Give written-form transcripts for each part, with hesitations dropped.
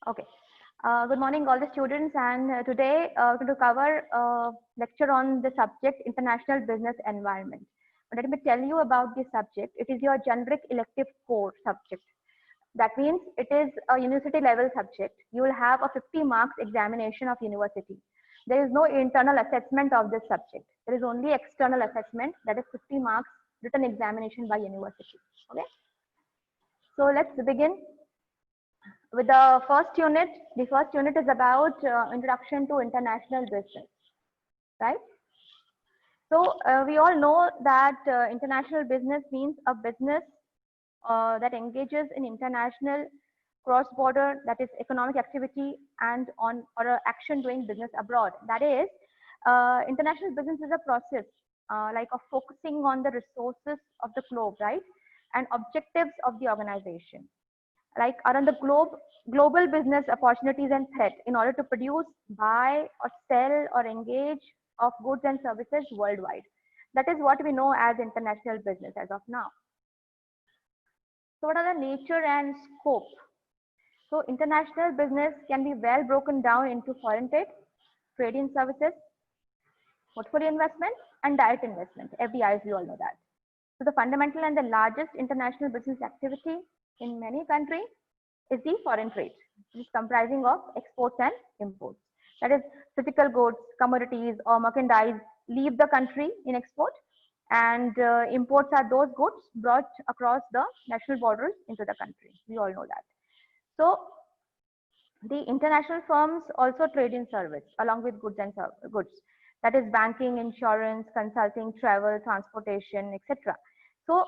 Okay. Good morning, all the students. And today we're going to cover a lecture on the subject international business environment. But let me tell you about this subject. It is your generic elective core subject. That means it is a university level subject. You will have a 50 marks examination of university. There is no internal assessment of this subject. There is only external assessment, that is 50 marks written examination by university. Okay. So let's begin with the first unit. The first unit is about introduction to international business, right? So we all know that international business means a business that engages in international cross-border, that is economic activity, and on or action doing business abroad. That is, international business is a process like of focusing on the resources of the globe, right, and objectives of the organization, like around the globe, global business opportunities and threats in order to produce, buy, or sell or engage of goods and services worldwide. That is what we know as international business as of now. So what are the nature and scope? So international business can be well broken down into foreign trade in services, portfolio investment, and direct investment. FDIs, we all know that. So the fundamental and the largest international business activity in many countries is the foreign trade. It is comprising of exports and imports. That is, physical goods, commodities, or merchandise leave the country in export, and imports are those goods brought across the national borders into the country. We all know that. So the international firms also trade in service along with goods and goods. That is banking, insurance, consulting, travel, transportation, etc. So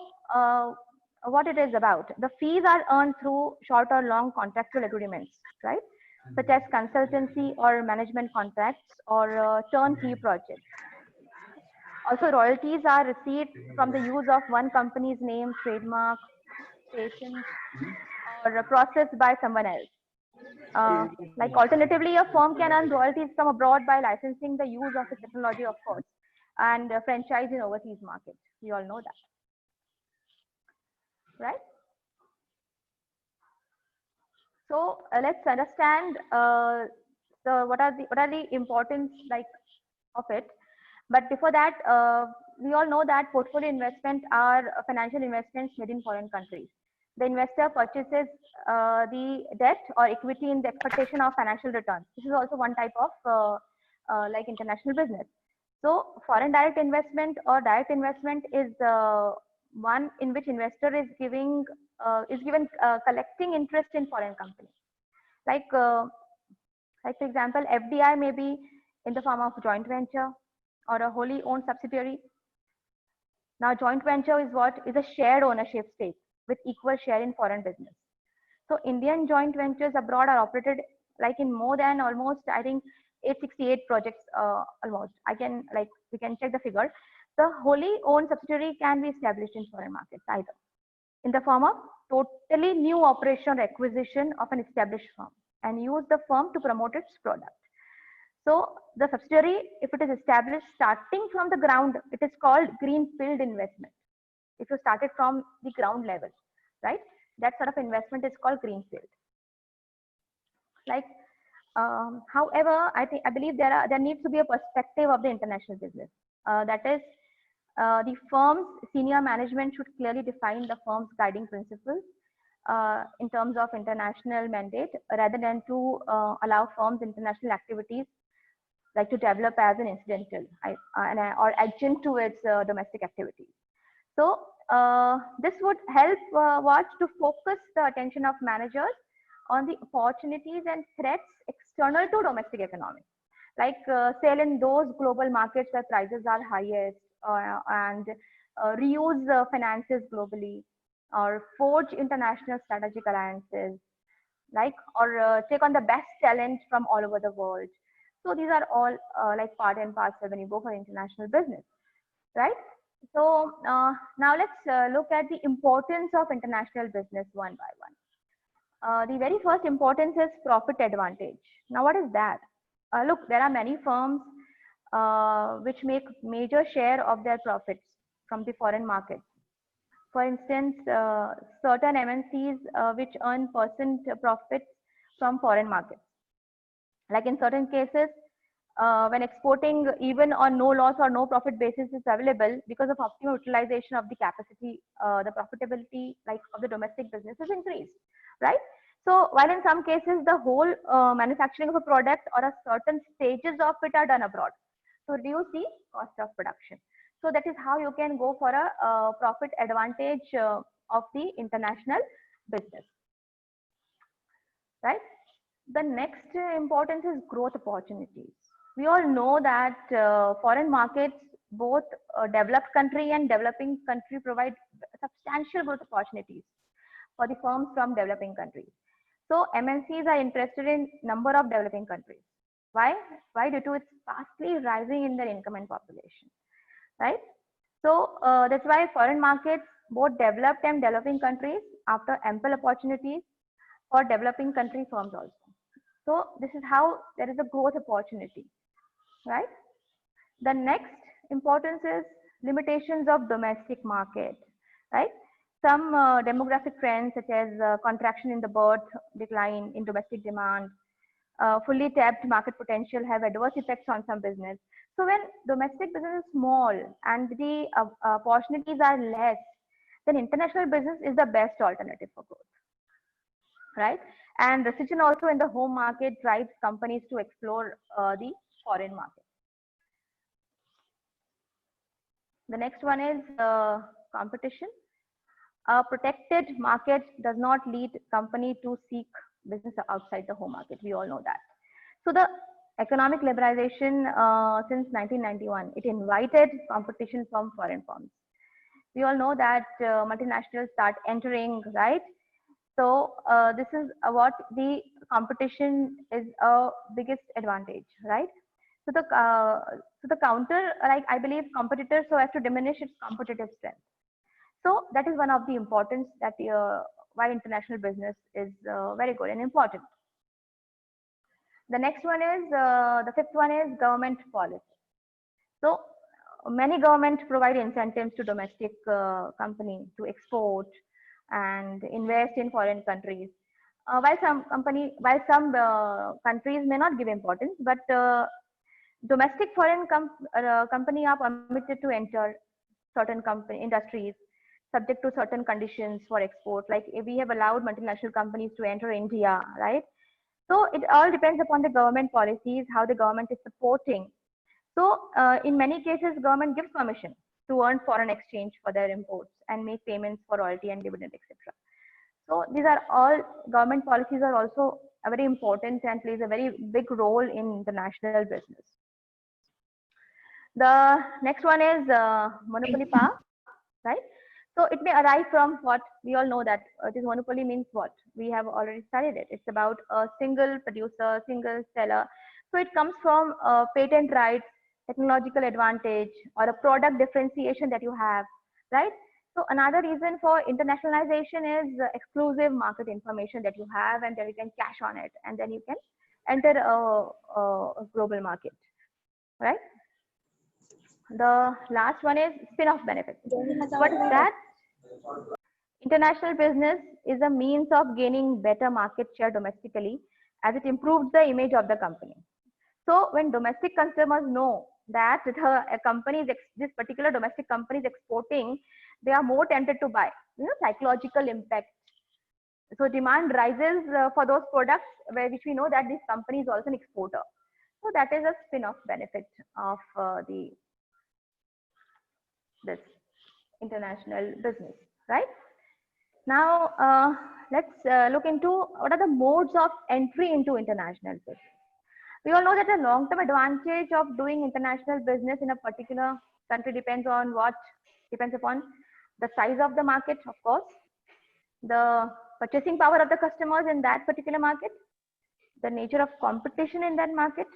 what it is about, the fees are earned through short or long contractual agreements, right, such as consultancy or management contracts or turnkey projects. Also, royalties are received from the use of one company's name, trademark, patents, or processed by someone else. Like alternatively, a firm can earn royalties from abroad by licensing the use of its technology, of course, and franchise in overseas markets. We all know that, right? So let's understand what are the importance like of it. But before that, we all know that portfolio investment are financial investments made in foreign countries. The investor purchases the debt or equity in the expectation of financial returns. This is also one type of like international business. So foreign direct investment or direct investment is one in which investor is given collecting interest in foreign company. Like for example, FDI may be in the form of joint venture or a wholly owned subsidiary. Now, joint venture is what is a shared ownership stake with equal share in foreign business. So Indian joint ventures abroad are operated like in more than almost, I think, 868 projects almost. We can check the figure. The wholly owned subsidiary can be established in foreign markets either in the form of totally new operation or acquisition of an established firm and use the firm to promote its product. So the subsidiary, if it is established starting from the ground, it is called greenfield investment. If you started from the ground level, right? That sort of investment is called greenfield. Like, however, I believe there needs to be a perspective of the international business. That is, the firm's senior management should clearly define the firm's guiding principles in terms of international mandate, rather than to allow firms' international activities like to develop as an incidental or adjunct to its domestic activities. So this would help watch to focus the attention of managers on the opportunities and threats external to domestic economy, like sell in those global markets where prices are highest, and reuse finances globally, or forge international strategic alliances, like or take on the best talent from all over the world. So these are all like part and parcel when you go for international business, right? So now let's look at the importance of international business one by one. The very first importance is profit advantage. Now, what is that? Look, there are many firms which make major share of their profits from the foreign markets. For instance, certain MNCs which earn percent profits from foreign markets. Like in certain cases, when exporting, even on no loss or no profit basis is available because of optimal utilization of the capacity, the profitability like of the domestic business is increased, right? So while in some cases the whole manufacturing of a product or a certain stages of it are done abroad to reduce the cost of production. So that is how you can go for a profit advantage of the international business, right? The next importance is growth opportunities. We all know that foreign markets, both developed country and developing country, provide substantial growth opportunities for the firms from developing countries. So MNCs are interested in number of developing countries. Why? Why? Due to its fastly rising in their income and population, right? So that's why foreign markets, both developed and developing countries, after ample opportunities for developing country firms also. So this is how there is a growth opportunity, right? The next importance is limitations of domestic market, right? Some demographic trends such as contraction in the birth, decline in domestic demand, fully tapped market potential have adverse effects on some business. So when domestic business is small and the opportunities are less, then international business is the best alternative for growth, right? And recession also in the home market drives companies to explore the foreign market. The next one is competition. A protected market does not lead company to seek business outside the home market. We all know that. So the economic liberalization since 1991, it invited competition from foreign firms. We all know that multinationals start entering, right? So this is what the competition is a biggest advantage, right? So the counter, like I believe, competitors so as to diminish its competitive strength. So that is one of the importance that why international business is very good and important. The next one is the fifth one is government policy. So many governments provide incentives to domestic company to export and invest in foreign countries. While some countries may not give importance, but domestic foreign company are permitted to enter certain industries subject to certain conditions for export. Like we have allowed multinational companies to enter India, right? So it all depends upon the government policies, how the government is supporting. So in many cases, government gives permission to earn foreign exchange for their imports and make payments for royalty and dividend, etc. So these are all government policies are also very important and plays a very big role in international business. The next one is monopoly power, right? So it may arise from what we all know that this monopoly means what we have already studied it. It's about a single producer, single seller. So it comes from patent rights, technological advantage, or a product differentiation that you have, right? So another reason for internationalization is exclusive market information that you have, and then you can cash on it, and then you can enter a global market, right? The last one is spin-off benefits. What is that? International business is a means of gaining better market share domestically as it improves the image of the company. So when domestic customers know that this particular domestic company is exporting, they are more tempted to buy. Psychological impact. So demand rises for those products which we know that this company is also an exporter. So that is a spin-off benefit of this international business, right? Now let's look into what are the modes of entry into international business. We all know that the long-term advantage of doing international business in a particular country depends upon the size of the market, of course, the purchasing power of the customers in that particular market, the nature of competition in that market.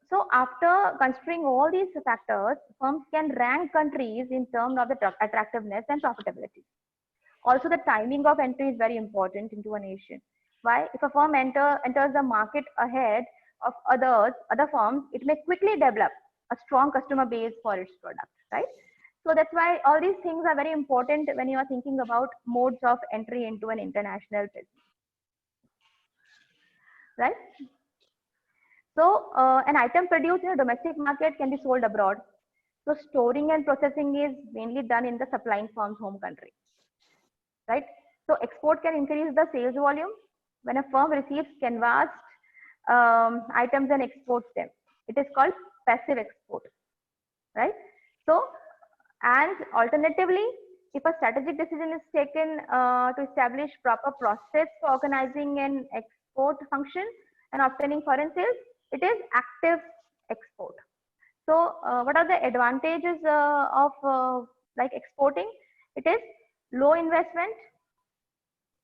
So after considering all these factors, firms can rank countries in terms of the attractiveness and profitability. Also, the timing of entry is very important into a nation. Why? If a firm enters the market ahead of other firms, it may quickly develop a strong customer base for its product, right? So that's why all these things are very important when you are thinking about modes of entry into an international business. right? So an item produced in a domestic market can be sold abroad. So storing and processing is mainly done in the supplying firm's home country, right? So export can increase the sales volume when a firm receives canvassed items and exports them. It is called passive export, right? So, and alternatively, if a strategic decision is taken to establish proper process for organizing an export function and obtaining foreign sales, it is active export. So, what are the advantages of like exporting? It is low investment,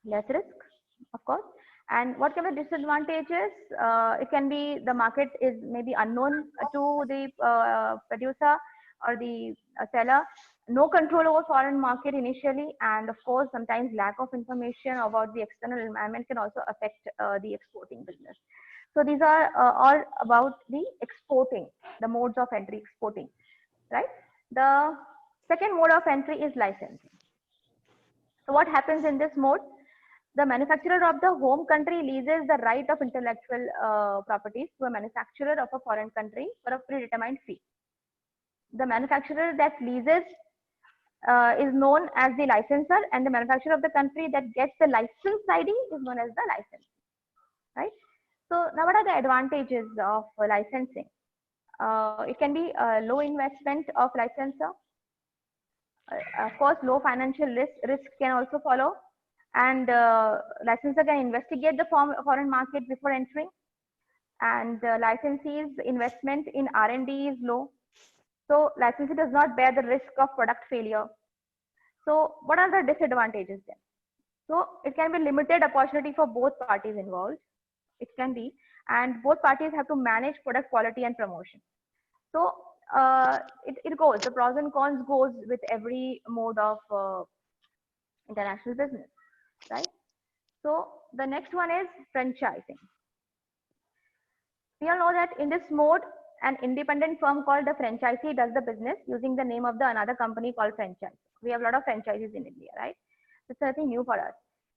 less risk, of course. And what can be disadvantages? It can be the market is maybe unknown to the producer or the seller. No control over foreign market initially, and of course, sometimes lack of information about the external environment can also affect the exporting business. So these are all about the exporting, the modes of entry exporting, right? The second mode of entry is licensing. So what happens in this mode? The manufacturer of the home country leases the right of intellectual properties to a manufacturer of a foreign country for a predetermined fee. The manufacturer that leases is known as the licensor, and the manufacturer of the country that gets the license ID is known as the licensee, right? So now what are the advantages of licensing? It can be a low investment of licensor. Of course, low financial risk can also follow, and licensor can investigate the foreign market before entering, and licensee's investment in R&D is low, so licensee does not bear the risk of product failure. So what are the disadvantages then? So it can be limited opportunity for both parties involved. It can be, and both parties have to manage product quality and promotion. So it goes, the pros and cons goes with every mode of international business, right? So the next one is franchising. We all know that in this mode, an independent firm called the franchisee does the business using the name of the another company called franchise. We have a lot of franchises in India, right? It's nothing new for us.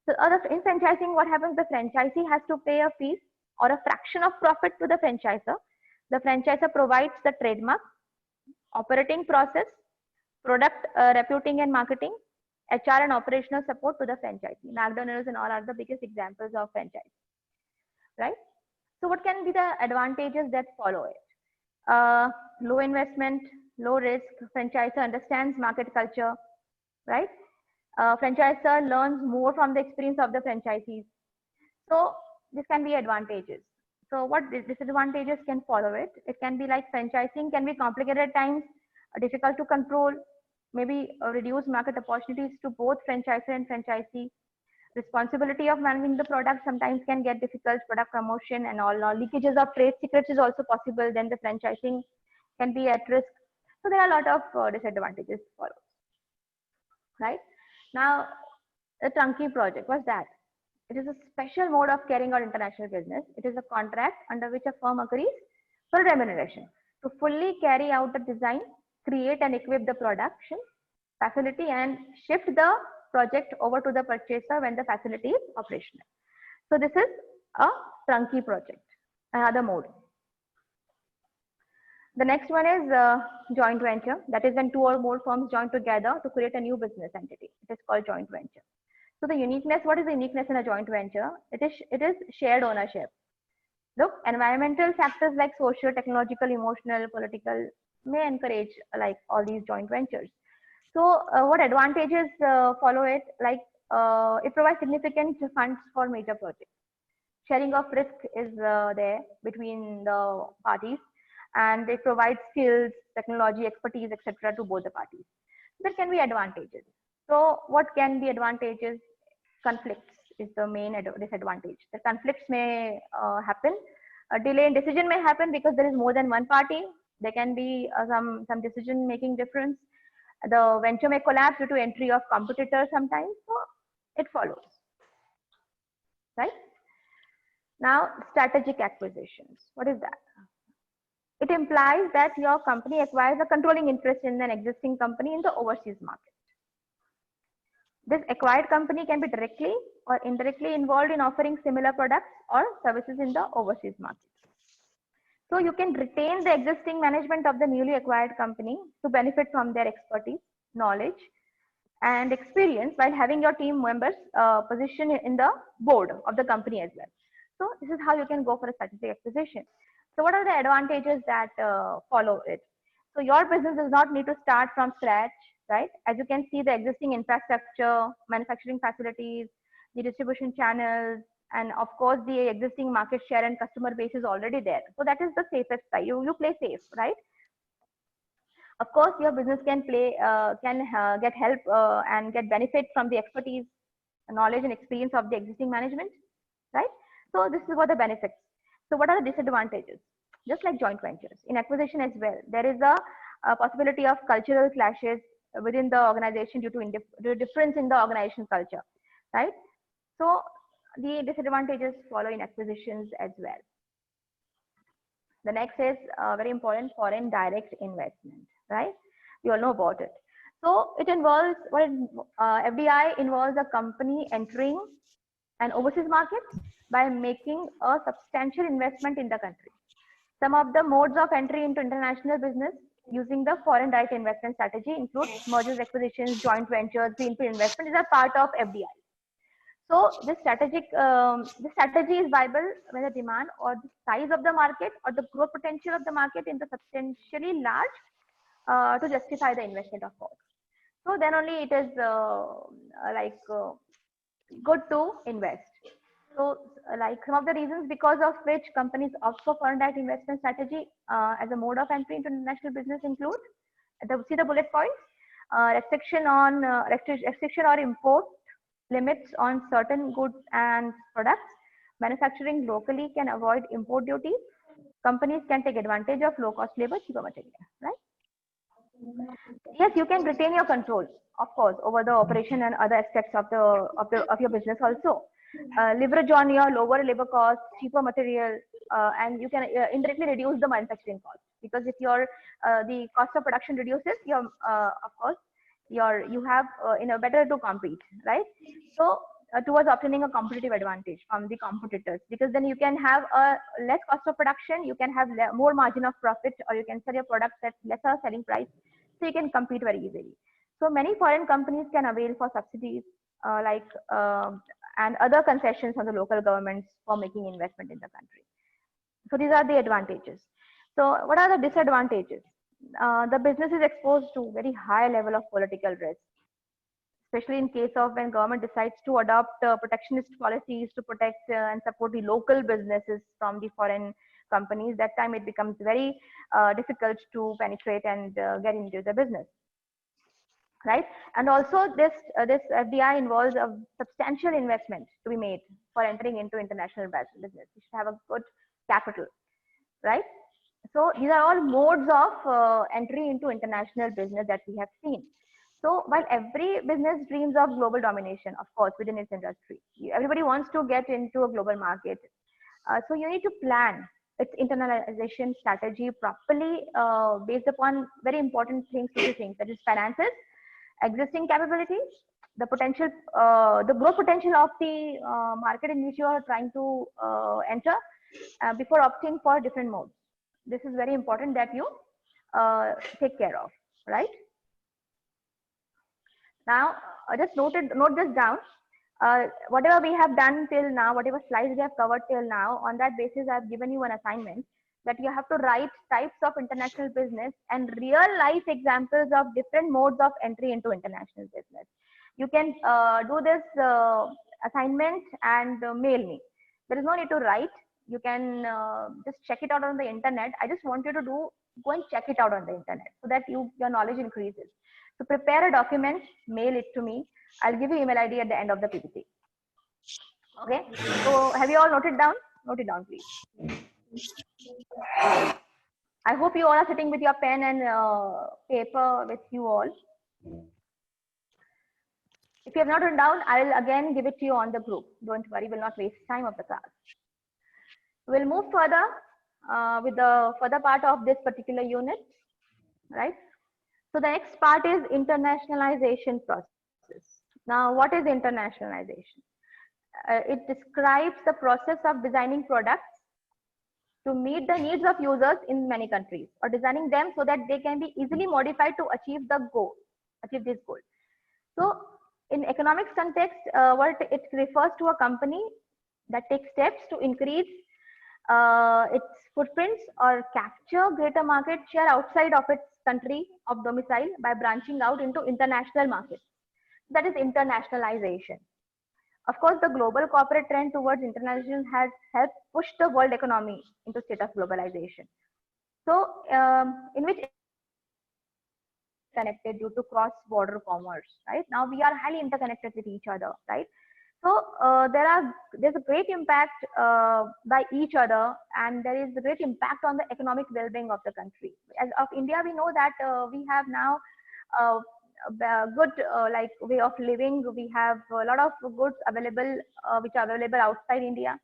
So in franchising, what happens? The franchisee has to pay a fee or a fraction of profit to the franchisor. The franchisor provides the trademark, operating process, product reputing and marketing, HR and operational support to the franchisee. McDonald's and all are the biggest examples of franchise, right? So what can be the advantages that follow it? Low investment, low risk, franchisor understands market culture, right? Franchisor learns more from the experience of the franchisees. So this can be advantages. So what disadvantages can follow it? It can be like franchising can be complicated at times, difficult to control, maybe reduce market opportunities to both franchisor and franchisee. Responsibility of managing the product sometimes can get difficult, product promotion and all. Leakages of trade secrets is also possible, then the franchising can be at risk. So there are a lot of disadvantages to follow, right? Now, the turnkey project, what's that? It is a special mode of carrying out international business. It is a contract under which a firm agrees for remuneration to fully carry out the design, create and equip the production facility and shift the project over to the purchaser when the facility is operational. So this is a turnkey project, another mode. The next one is joint venture. That is when two or more firms join together to create a new business entity. It is called joint venture. So the uniqueness, what is the uniqueness in a joint venture? It is shared ownership. Look, environmental factors like social, technological, emotional, political may encourage like all these joint ventures. So what advantages follow it? Like it provides significant funds for major projects. Sharing of risk is there between the parties, and they provide skills, technology, expertise, etc. to both the parties. There can be advantages. So what can be advantages? Conflicts is the main disadvantage. The conflicts may happen. A delay in decision may happen because there is more than one party. There can be some decision making difference. The venture may collapse due to entry of competitors sometimes. So it follows, right? Now, strategic acquisitions. What is that? It implies that your company acquires a controlling interest in an existing company in the overseas market. This acquired company can be directly or indirectly involved in offering similar products or services in the overseas market. So you can retain the existing management of the newly acquired company to benefit from their expertise, knowledge, and experience while having your team members position in the board of the company as well. So this is how you can go for a strategic acquisition. So what are the advantages that follow it? So your business does not need to start from scratch, right? As you can see, the existing infrastructure, manufacturing facilities, the distribution channels, and of course the existing market share and customer base is already there. So that is the safest side. You play safe, right? Of course, your business can get help and get benefit from the expertise, knowledge, and experience of the existing management, right? So this is what the benefits. So what are the disadvantages? Just like joint ventures, in acquisition as well, there is a possibility of cultural clashes within the organization due to difference in the organization culture, right? So the disadvantages follow in acquisitions as well. The next is very important, foreign direct investment, right? You all know about it. So it involves FDI involves a company entering an overseas market by making a substantial investment in the country. Some of the modes of entry into international business using the foreign direct investment strategy include mergers, acquisitions, joint ventures, greenfield investment is a part of FDI. So this strategy is viable when the demand or the size of the market or the growth potential of the market is substantially large to justify the investment, of course. So then only it is good to invest. So like some of the reasons because of which companies opt for foreign direct investment strategy as a mode of entry into international business include, see the bullet points, restriction or import limits on certain goods and products. Manufacturing locally can avoid import duties. Companies can take advantage of low-cost labor, cheaper material, right? Yes, you can retain your control, of course, over the operation and other aspects of your business also. Leverage on your lower labor costs, cheaper material, and you can indirectly reduce the manufacturing cost, because if your the cost of production reduces, your of course you have in a better to compete, right? So towards obtaining a competitive advantage from the competitors, because then you can have a less cost of production, you can have more margin of profit, or you can sell your products at lesser selling price, so you can compete very easily. So many foreign companies can avail for subsidies and other concessions from the local governments for making investment in the country. So these are the advantages. So what are the disadvantages? The business is exposed to very high level of political risk, especially in case of when government decides to adopt protectionist policies to protect and support the local businesses from the foreign companies. That time it becomes very difficult to penetrate and get into the business, right? And also this FDI involves a substantial investment to be made for entering into international business. You should have a good capital, right? So these are all modes of entry into international business that we have seen. So while every business dreams of global domination, of course, within its industry, everybody wants to get into a global market. So you need to plan its internalization strategy properly based upon very important things, two things, that is finances, existing capabilities, the potential, the growth potential of the market in which you are trying to enter before opting for different modes. This is very important that you take care of, right? Now, just note this down. Whatever we have done till now, whatever slides we have covered till now, on that basis, I have given you an assignment that you have to write types of international business and real life examples of different modes of entry into international business. You can do this assignment and mail me. There is no need to write. You can just check it out on the internet. I just want you to go and check it out on the internet so that your knowledge increases. So prepare a document, mail it to me. I'll give you email ID at the end of the PPT. Okay. So have you all noted down? Note it down, please. I hope you all are sitting with your pen and paper with you all. If you have not written down, I'll again give it to you on the group. Don't worry, we'll not waste time of the class. We'll move further with the further part of this particular unit, right? So the next part is internationalization process. Now, what is internationalization? It describes the process of designing products to meet the needs of users in many countries, or designing them so that they can be easily modified to achieve the goal, achieve this goal. So in economics context, what it refers to a company that takes steps to increase its footprints or capture greater market share outside of its country of domicile by branching out into international markets. That is internationalization. Of course, the global corporate trend towards internationalization has helped push the world economy into state of globalization. So, in which connected due to cross-border commerce, right? Now we are highly interconnected with each other, right? So there's a great impact by each other, and there is a great impact on the economic well-being of the country. As of India, we know that we have now a good like way of living. We have a lot of goods available which are available outside India.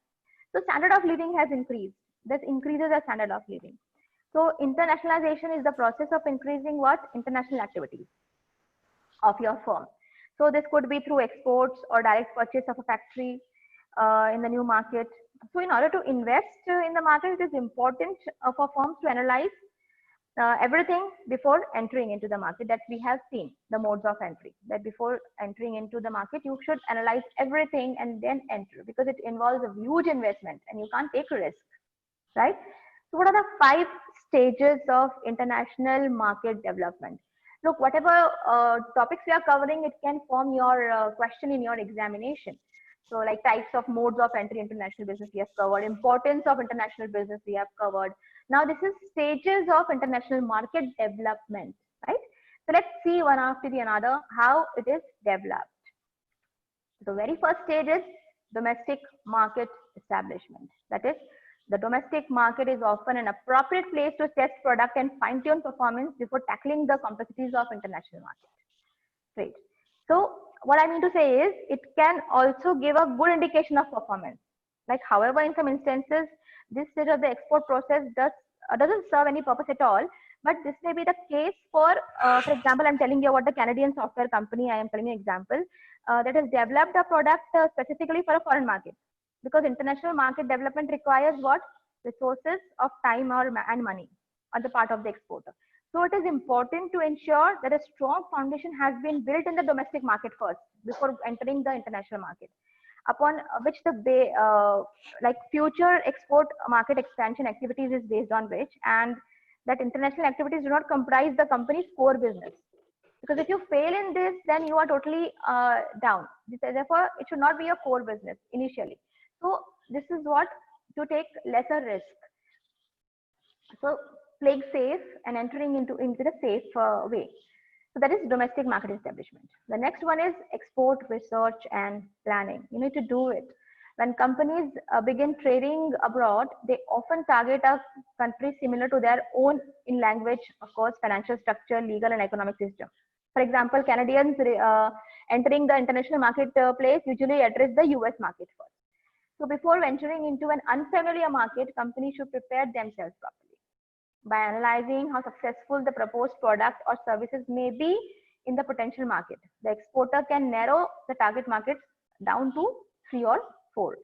So standard of living has increased. This increases the standard of living. So internationalization is the process of increasing what? International activities of your firm. So this could be through exports or direct purchase of a factory in the new market. So in order to invest in the market, it is important for firms to analyze everything before entering into the market. That we have seen the modes of entry, that before entering into the market, you should analyze everything and then enter, because it involves a huge investment and you can't take a risk, right? So what are the 5 stages of international market development? Look, whatever topics we are covering, it can form your question in your examination. So like types of modes of entry into international business we have covered, importance of international business we have covered. Now this is stages of international market development, right? So let's see one after the another how it is developed. The very first stage is domestic market establishment. That is, the domestic market is often an appropriate place to test product and fine-tune performance before tackling the complexities of international market. Great. So what I mean to say is it can also give a good indication of performance. Like, however, in some instances, this stage of the export process doesn't serve any purpose at all. But this may be the case for example, I'm telling you about the Canadian software company. I am telling you an example that has developed a product specifically for a foreign market. Because international market development requires what? Resources of time and money on the part of the exporter. So it is important to ensure that a strong foundation has been built in the domestic market first before entering the international market, upon which the like future export market expansion activities is based on which, and that international activities do not comprise the company's core business. Because if you fail in this, then you are totally down. Therefore, it should not be your core business initially. So this is what, to take lesser risk. So playing safe and entering into the safe way. So that is domestic market establishment. The next one is export research and planning. You need to do it. When companies begin trading abroad, they often target a country similar to their own in language, of course, financial structure, legal and economic system. For example, Canadians entering the international marketplace usually address the US market first. So before venturing into an unfamiliar market, companies should prepare themselves properly by analyzing how successful the proposed product or services may be in the potential market. The exporter can narrow the target markets down to 3 or 4.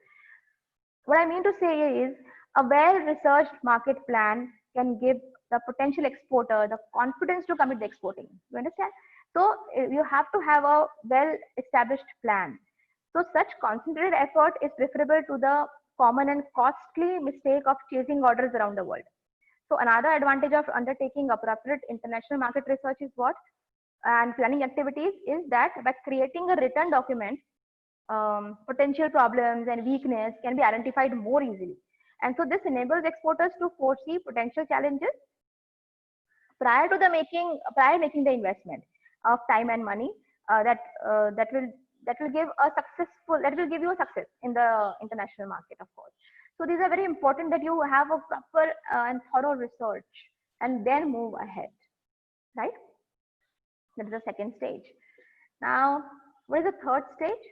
What I mean to say is a well-researched market plan can give the potential exporter the confidence to commit the exporting. You understand? So you have to have a well-established plan. So such concentrated effort is preferable to the common and costly mistake of chasing orders around the world. So another advantage of undertaking appropriate international market research is what? And planning activities is that by creating a written document, potential problems and weakness can be identified more easily. And so this enables exporters to foresee potential challenges prior making the investment of time and money that will give you a success in the international market, of course. So these are very important, that you have a proper and thorough research and then move ahead, right? That is the second stage. Now, what is the third stage?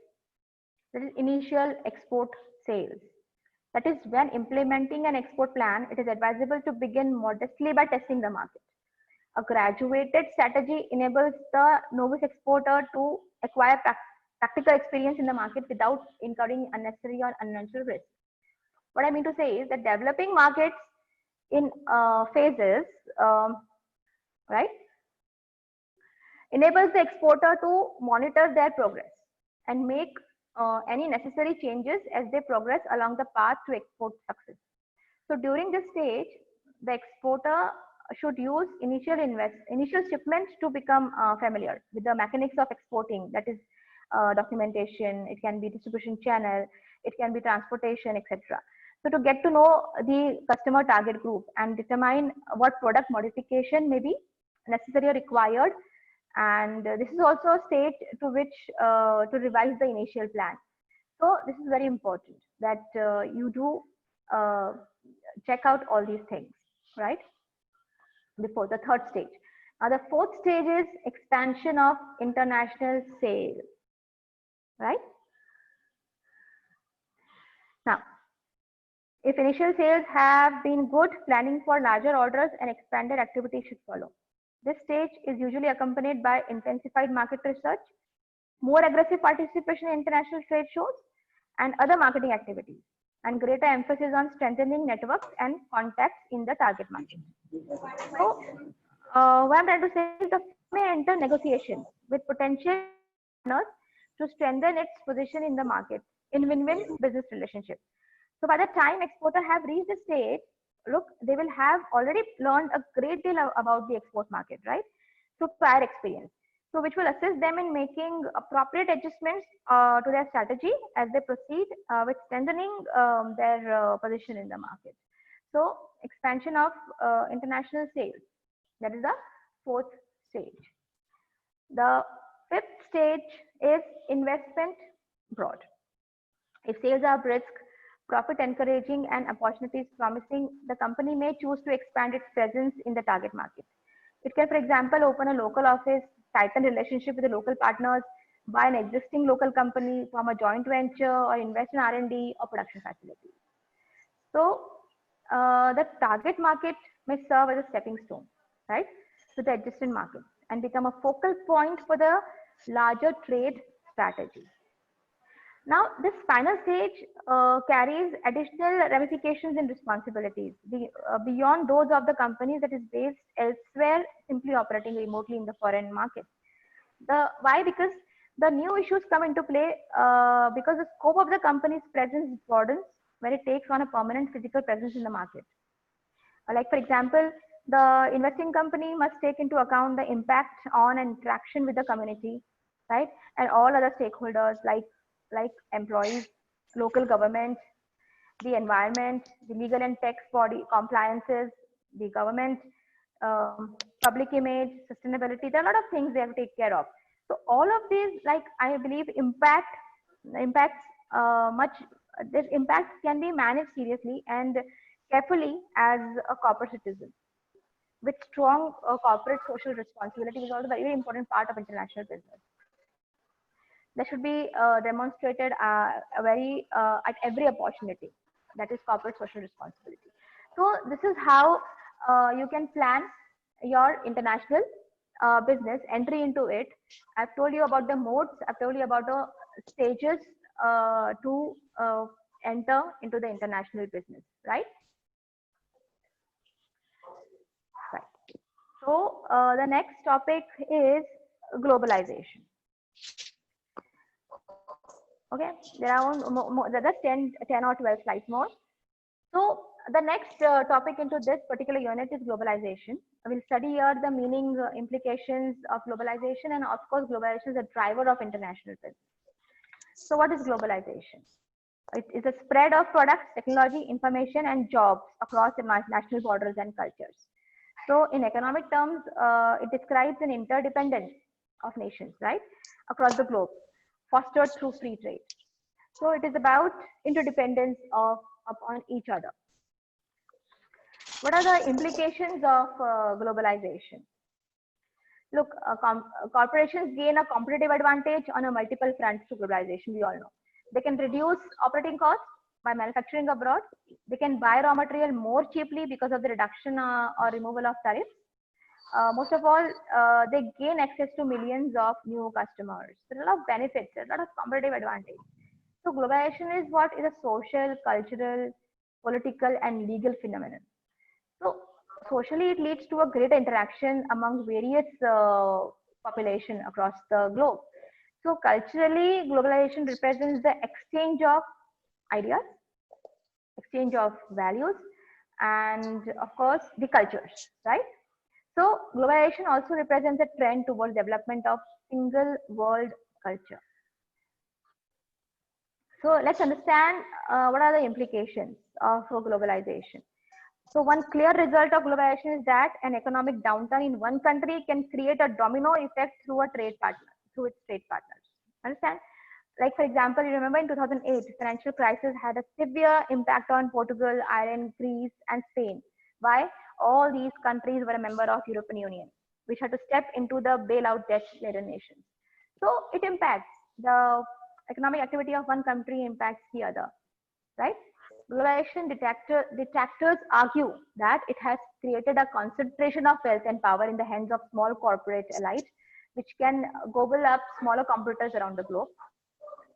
That is initial export sales. That is, when implementing an export plan, it is advisable to begin modestly by testing the market. A graduated strategy enables the novice exporter to acquire practical experience in the market without incurring unnecessary or unnatural risk. What I mean to say is that developing markets in phases, right, enables the exporter to monitor their progress and make any necessary changes as they progress along the path to export success. So during this stage, the exporter should use initial shipments to become familiar with the mechanics of exporting, that is documentation, it can be distribution channel, it can be transportation, etc. So to get to know the customer target group and determine what product modification may be necessary or required, and this is also a stage to which to revise the initial plan. So this is very important that you do check out all these things, right, before the third stage. Now the fourth stage is expansion of international sales, right? Now, if initial sales have been good, planning for larger orders and expanded activity should follow. This stage is usually accompanied by intensified market research, more aggressive participation in international trade shows, and other marketing activities, and greater emphasis on strengthening networks and contacts in the target market. So, what I'm trying to say is the firm may enter negotiations with potential partners to strengthen its position in the market in win-win business relationships. So by the time exporter have reached the stage, look, they will have already learned a great deal about the export market, right? Through prior experience. So which will assist them in making appropriate adjustments to their strategy as they proceed with strengthening their position in the market. So expansion of international sales, that is the fourth stage. The fifth stage is investment abroad. If sales are brisk, profit encouraging, and opportunities promising, the company may choose to expand its presence in the target market. It can, for example, open a local office, tighten relationship with the local partners, buy an existing local company, form a joint venture, or invest in R&D or production facilities. So the target market may serve as a stepping stone, right, to the adjacent market and become a focal point for the larger trade strategy. Now, this final stage carries additional ramifications and responsibilities beyond those of the companies that is based elsewhere, simply operating remotely in the foreign market. Why? Because the new issues come into play because the scope of the company's presence broadens when it takes on a permanent physical presence in the market. Like, for example, the investing company must take into account the impact on and interaction with the community, right, and all other stakeholders like employees, local government, the environment, the legal and tax body compliances, the government, public image, sustainability. There are a lot of things they have to take care of. So all of these, like, I believe impacts much. This impact can be managed seriously and carefully as a corporate citizen. With strong corporate social responsibility is also a very important part of international business. That should be demonstrated at every opportunity. That is corporate social responsibility. So this is how you can plan your international business entry into it. I've told you about the modes. I've told you about the stages to enter into the international business, right? Right. So the next topic is globalization. Okay, there are just 10 or 12 slides more. So the next topic into this particular unit is globalization. We'll study here the meaning, implications of globalization, and of course, globalization is a driver of international business. So what is globalization? It is a spread of products, technology, information, and jobs across the national borders and cultures. So in economic terms, it describes an interdependence of nations, right, across the globe, fostered through free trade. So it is about interdependence upon each other. What are the implications of globalization? Look, corporations gain a competitive advantage on a multiple fronts through globalization. We all know they can reduce operating costs by manufacturing abroad. They can buy raw material more cheaply because of the reduction or removal of tariffs. most of all, they gain access to millions of new customers. There are a lot of benefits, a lot of competitive advantage. So globalization is what is a social, cultural, political, and legal phenomenon. So socially, it leads to a greater interaction among various population across the globe. So culturally, globalization represents the exchange of ideas, exchange of values, and of course the cultures, right? So globalization also represents a trend towards development of single world culture. So let's understand what are the implications of globalization. So one clear result of globalization is that an economic downturn in one country can create a domino effect through a trade partner, through its trade partners. Understand? Like for example, you remember in 2008, financial crisis had a severe impact on Portugal, Ireland, Greece, and Spain. Why? All these countries were a member of European Union, which had to step into the bailout debt-laden nations. So it impacts the economic activity of one country impacts the other, right? Globalization detractors argue that it has created a concentration of wealth and power in the hands of small corporate elites, which can gobble up smaller competitors around the globe.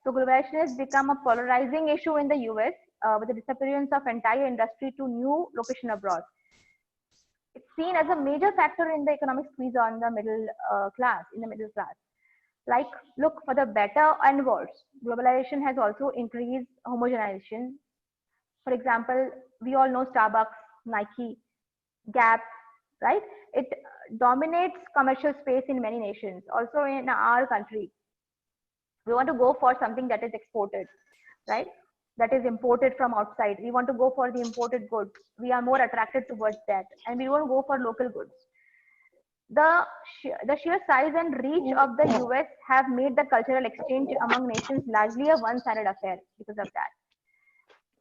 So globalization has become a polarizing issue in the US with the disappearance of entire industry to new location abroad. It's seen as a major factor in the economic squeeze on the middle class. Like, look, for the better and worse, globalization has also increased homogenization. For example, we all know Starbucks, Nike, Gap, right? It dominates commercial space in many nations, also in our country. We want to go for something that is exported, right? That is imported from outside. We want to go for the imported goods. We are more attracted towards that, and we don't go for local goods. The sheer size and reach of the US have made the cultural exchange among nations largely a one-sided affair because of that.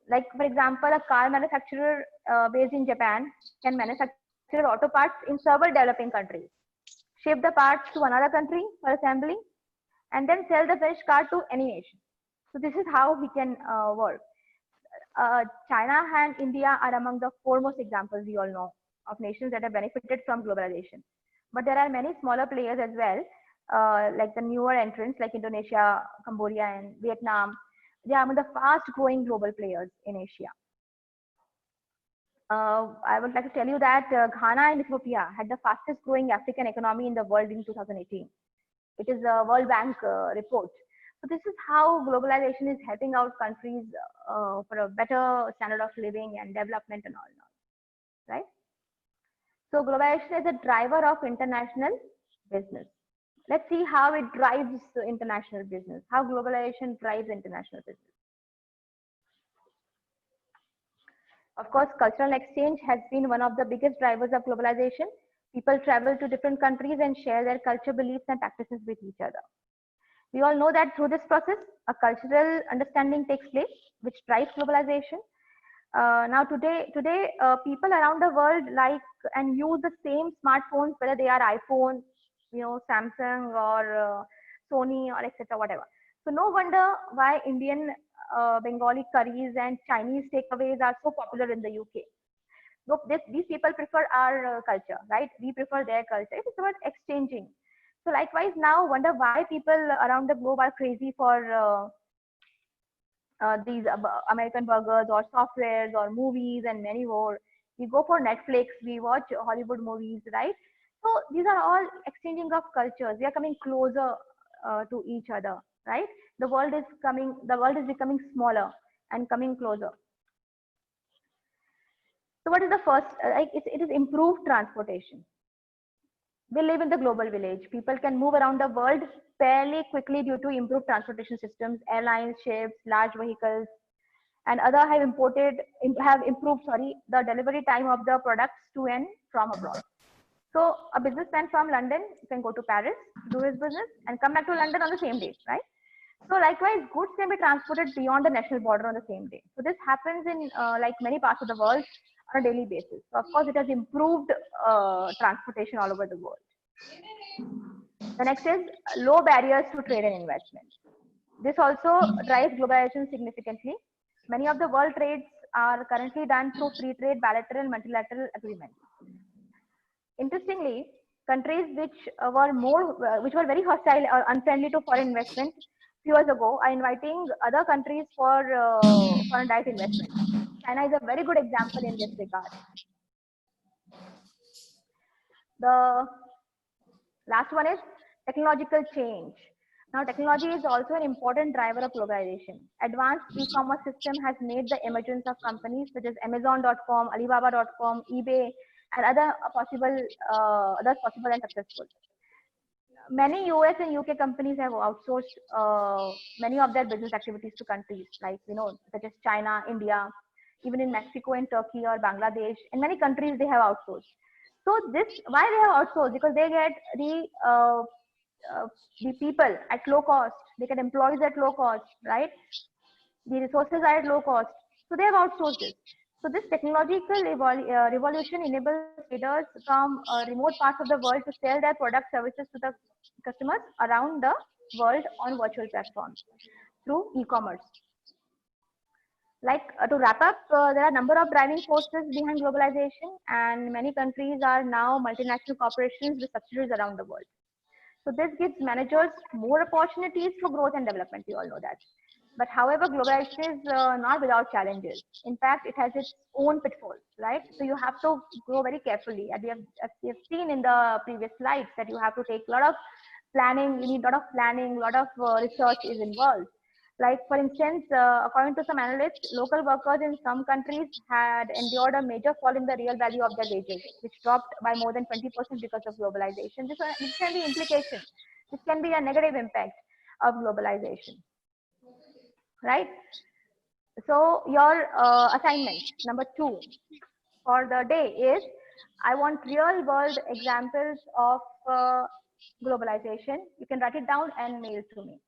Like, for example, a car manufacturer based in Japan can manufacture auto parts in several developing countries, ship the parts to another country for assembly, and then sell the finished car to any nation. So this is how we can work. China and India are among the foremost examples we all know of nations that have benefited from globalization. But there are many smaller players as well, like the newer entrants like Indonesia, Cambodia, and Vietnam. They are among the fast growing global players in Asia. I would like to tell you that Ghana and Ethiopia had the fastest growing African economy in the world in 2018. It is a World Bank report. So this is how globalization is helping out countries for a better standard of living and development and all, right? So globalization is a driver of international business. Let's see how it drives international business, how globalization drives international business. Of course, cultural exchange has been one of the biggest drivers of globalization. People travel to different countries and share their culture, beliefs, and practices with each other. We all know that through this process, a cultural understanding takes place, which drives globalization. Now today, people around the world like and use the same smartphones, whether they are iPhone, Samsung or Sony or etc. whatever. So no wonder why Indian, Bengali curries and Chinese takeaways are so popular in the UK. Look, these people prefer our culture, right? We prefer their culture. It's about exchanging. So likewise, now wonder why people around the globe are crazy for these American burgers or softwares or movies and many more. We go for Netflix, we watch Hollywood movies, right? So these are all exchanging of cultures. We are coming closer to each other, right? The world is becoming smaller and coming closer. So what is the first? It is improved transportation. We live in the global village. People can move around the world fairly quickly due to improved transportation systems, airlines, ships, large vehicles, and other have improved the delivery time of the products to and from abroad. So a businessman from London can go to Paris, do his business, and come back to London on the same day, right? So likewise, goods can be transported beyond the national border on the same day. So this happens in like many parts of the world on a daily basis. So of course, it has improved transportation all over the world. The next is low barriers to trade and investment. This also drives globalization significantly. Many of the world trades are currently done through free trade, bilateral, multilateral agreements. Interestingly, countries which were very hostile or unfriendly to foreign investment few years ago are inviting other countries for foreign direct investment. China is a very good example in this regard. The last one is technological change. Now, technology is also an important driver of globalization. Advanced e-commerce system has made the emergence of companies such as Amazon.com, Alibaba.com, eBay, and others possible and successful. Many US and UK companies have outsourced many of their business activities to countries like, such as China, India, even in Mexico and Turkey or Bangladesh. In many countries, they have outsourced. So why they have outsourced? Because they get the people at low cost. They get employees at low cost, right? The resources are at low cost. So they have outsourced this. So this technological revolution enables traders from remote parts of the world to sell their product services to the customers around the world on virtual platforms through e-commerce. Like to wrap up, there are a number of driving forces behind globalization, and many countries are now multinational corporations with subsidiaries around the world. So this gives managers more opportunities for growth and development. We all know that. But however, globalization is not without challenges. In fact, it has its own pitfalls, right? So you have to grow very carefully. As we have seen in the previous slides, that you have to take a lot of planning. You need a lot of planning, a lot of research is involved. Like for instance, according to some analysts, local workers in some countries had endured a major fall in the real value of their wages, which dropped by more than 20% because of globalization. This can be implication. This can be a negative impact of globalization, right? So your assignment number 2 for the day is, I want real world examples of globalization. You can write it down and mail to me.